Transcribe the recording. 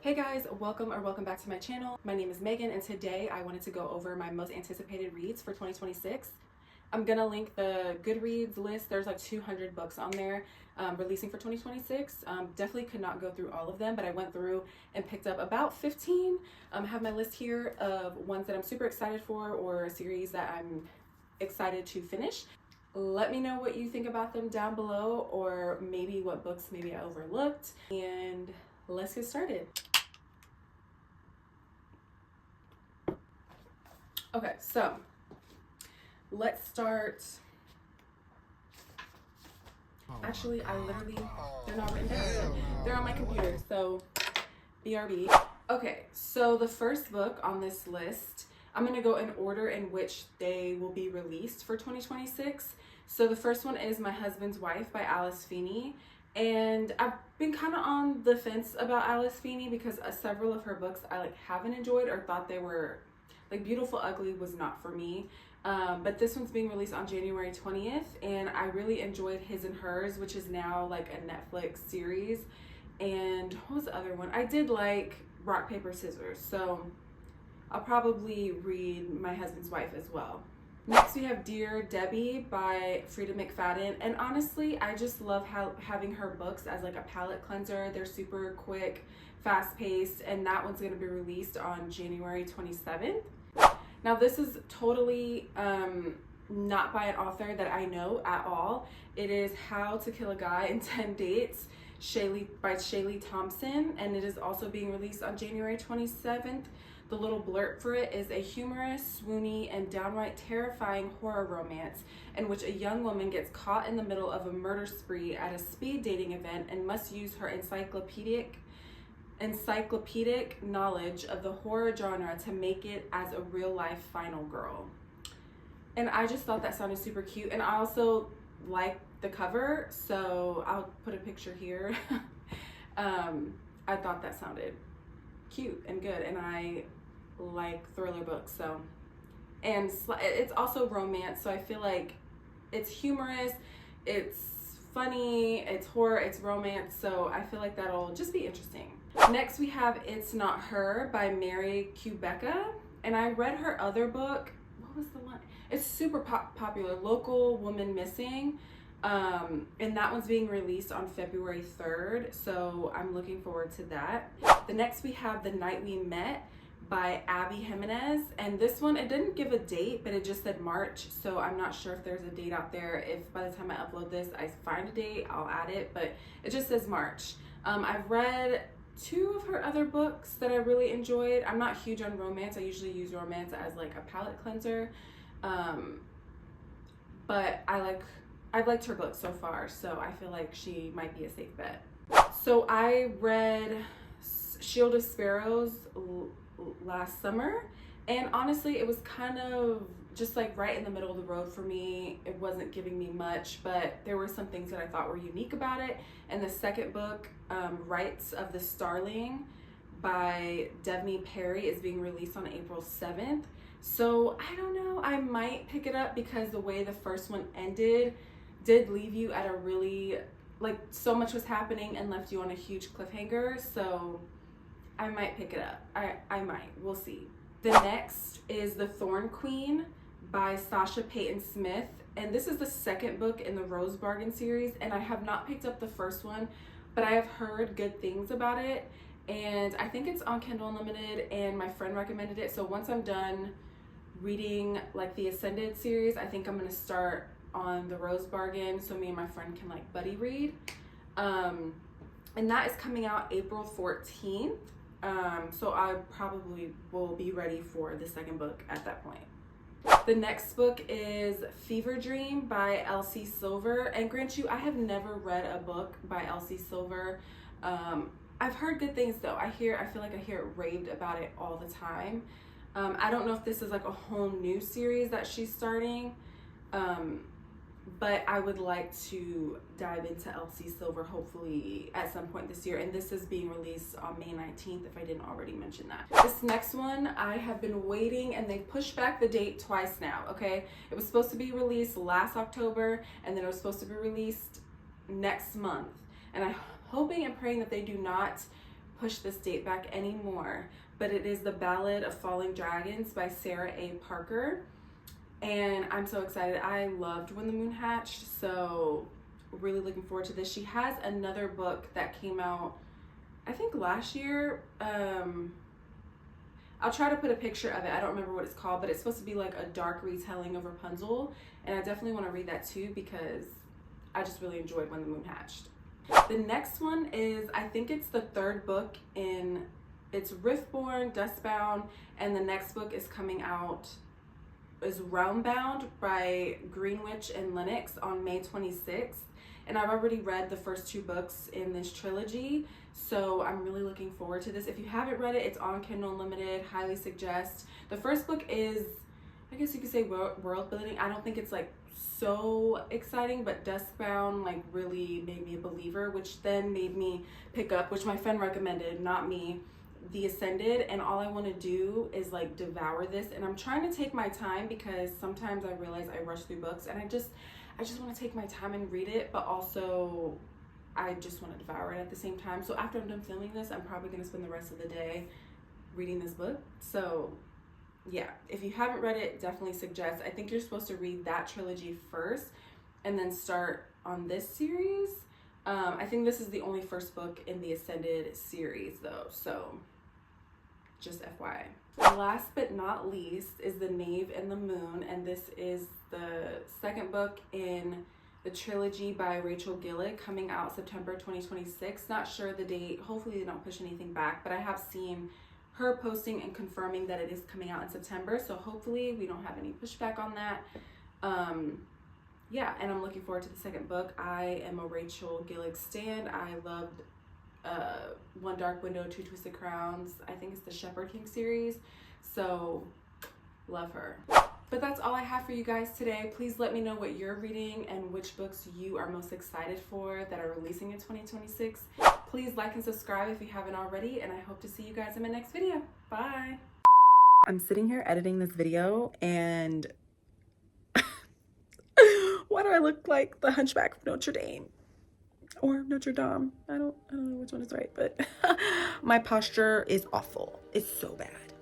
Hey guys, welcome back to my channel. My name is Megan and today I wanted to go over my most anticipated reads for 2026. I'm gonna link the Goodreads list. There's like 200 books on there releasing for 2026. Definitely could not go through all of them, but I went through and picked up about 15. I have my list here of ones that I'm super excited for or a series that I'm excited to finish. Let me know what you think about them down below, or maybe what books maybe I overlooked, and let's get started. Okay, so let's start. Actually, they're not written down. They're on my computer, so BRB. Okay, so the first book on this list, I'm gonna go in order in which they will be released for 2026. So the first one is My Husband's Wife by Alice Feeney. And I've been kind of on the fence about Alice Feeney because several of her books I haven't enjoyed or thought they were Beautiful Ugly was not for me. But this one's being released on January 20th, and I really enjoyed His and Hers, which is now like a Netflix series. And what was the other one? I did like Rock, Paper, Scissors, so I'll probably read My Husband's Wife as well. Next we have Dear Debbie by Frida McFadden, and honestly I just love having her books as like a palate cleanser. They're super quick, fast-paced, and that one's going to be released on January 27th. Now this is totally not by an author that I know at all. It is How to Kill a Guy in 10 Dates by Shaylee Thompson, and it is also being released on January 27th. The little blurb for it is a humorous, swoony, and downright terrifying horror romance in which a young woman gets caught in the middle of a murder spree at a speed dating event and must use her encyclopedic knowledge of the horror genre to make it as a real-life final girl. And I just thought that sounded super cute, and I also like the cover, so I'll put a picture here. I thought that sounded cute and good, and I like thriller books, so, and it's also romance, so I feel like it's humorous, it's funny, it's horror, it's romance, so I feel like that'll just be interesting. Next we have It's Not Her by Mary Kubecka, and I read her other book. What was the one? It's super popular, Local Woman Missing, and that one's being released on February 3rd, so I'm looking forward to that. The next we have The Night We Met by Abby Jimenez, and this one, it didn't give a date, but it just said March, so I'm not sure if there's a date out there. If by the time I upload this I find a date, I'll add it, but it just says March. I've read 2 of her other books that I really enjoyed. I'm not huge on romance. I usually use romance as like a palate cleanser, but I've liked her books so far, so I feel like she might be a safe bet. So I read Shield of Sparrows last summer, and honestly it was kind of just like right in the middle of the road for me. It wasn't giving me much, but there were some things that I thought were unique about it. And the second book, Rights of the Starling by Devney Perry, is being released on April 7th. So I don't know, I might pick it up because the way the first one ended did leave you at a really, like, so much was happening and left you on a huge cliffhanger, so I might pick it up. I might, we'll see. The next is The Thorn Queen by Sasha Payton Smith, and this is the second book in the Rose Bargain series, and I have not picked up the first one, but I have heard good things about it, and I think it's on Kindle Unlimited, and my friend recommended it, so once I'm done reading like the Ascended series, I think I'm gonna start on the Rose Bargain so me and my friend can like buddy read, and that is coming out April 14th. So I probably will be ready for the second book at that point. The next book is Fever Dream by Elsie Silver, and grant you, I have never read a book by Elsie Silver. I've heard good things though. I feel like I hear it raved about it all the time. I don't know if this is like a whole new series that she's starting, but I would like to dive into Elsie Silver hopefully at some point this year, and this is being released on May 19th if I didn't already mention that. This next one, I have been waiting, and they pushed back the date twice now, okay? It was supposed to be released last October, and then it was supposed to be released next month, and I'm hoping and praying that they do not push this date back anymore, but it is The Ballad of Falling Dragons by Sarah A. Parker. And I'm so excited. I loved When the Moon Hatched, so really looking forward to this. She has another book that came out, I think last year. I'll try to put a picture of it. I don't remember what it's called, but it's supposed to be like a dark retelling of Rapunzel. And I definitely want to read that too because I just really enjoyed When the Moon Hatched. The next one is, I think it's the third book in, it's Riftborn, Dustbound, and the next book is coming out, is Realmbound by Greenwich and Lennox on May 26th. And I've already read the first 2 books in this trilogy, so I'm really looking forward to this. If you haven't read it, it's on Kindle Unlimited, highly suggest. The first book is, I guess you could say, world building. I don't think it's like so exciting, but Dustbound like really made me a believer, which then made me pick up, which my friend recommended, not me, The Ascended. And all I want to do is like devour this, and I'm trying to take my time because sometimes I realize I rush through books and I just want to take my time and read it, but also I just want to devour it at the same time. So after I'm done filming this, I'm probably going to spend the rest of the day reading this book. So yeah, if you haven't read it, definitely suggest. I think you're supposed to read that trilogy first and then start on this series. I think this is the only first book in the Ascended series though, so just FYI. Last but not least is The Knave and the Moon, and this is the second book in the trilogy by Rachel Gillick, coming out September 2026. Not sure the date, hopefully they don't push anything back, but I have seen her posting and confirming that it is coming out in September, so hopefully we don't have any pushback on that. Yeah, and I'm looking forward to the second book. I am a Rachel Gillick stan. I loved One Dark Window, Two Twisted Crowns. I think it's the Shepherd King series, so love her. But that's all I have for you guys today. Please let me know what you're reading and which books you are most excited for that are releasing in 2026. Please like and subscribe if you haven't already, and I hope to see you guys in my next video. Bye. I'm sitting here editing this video, and why do I look like the Hunchback of Notre Dame? Or Notre Dame. I don't know which one is right, but my posture is awful. It's so bad.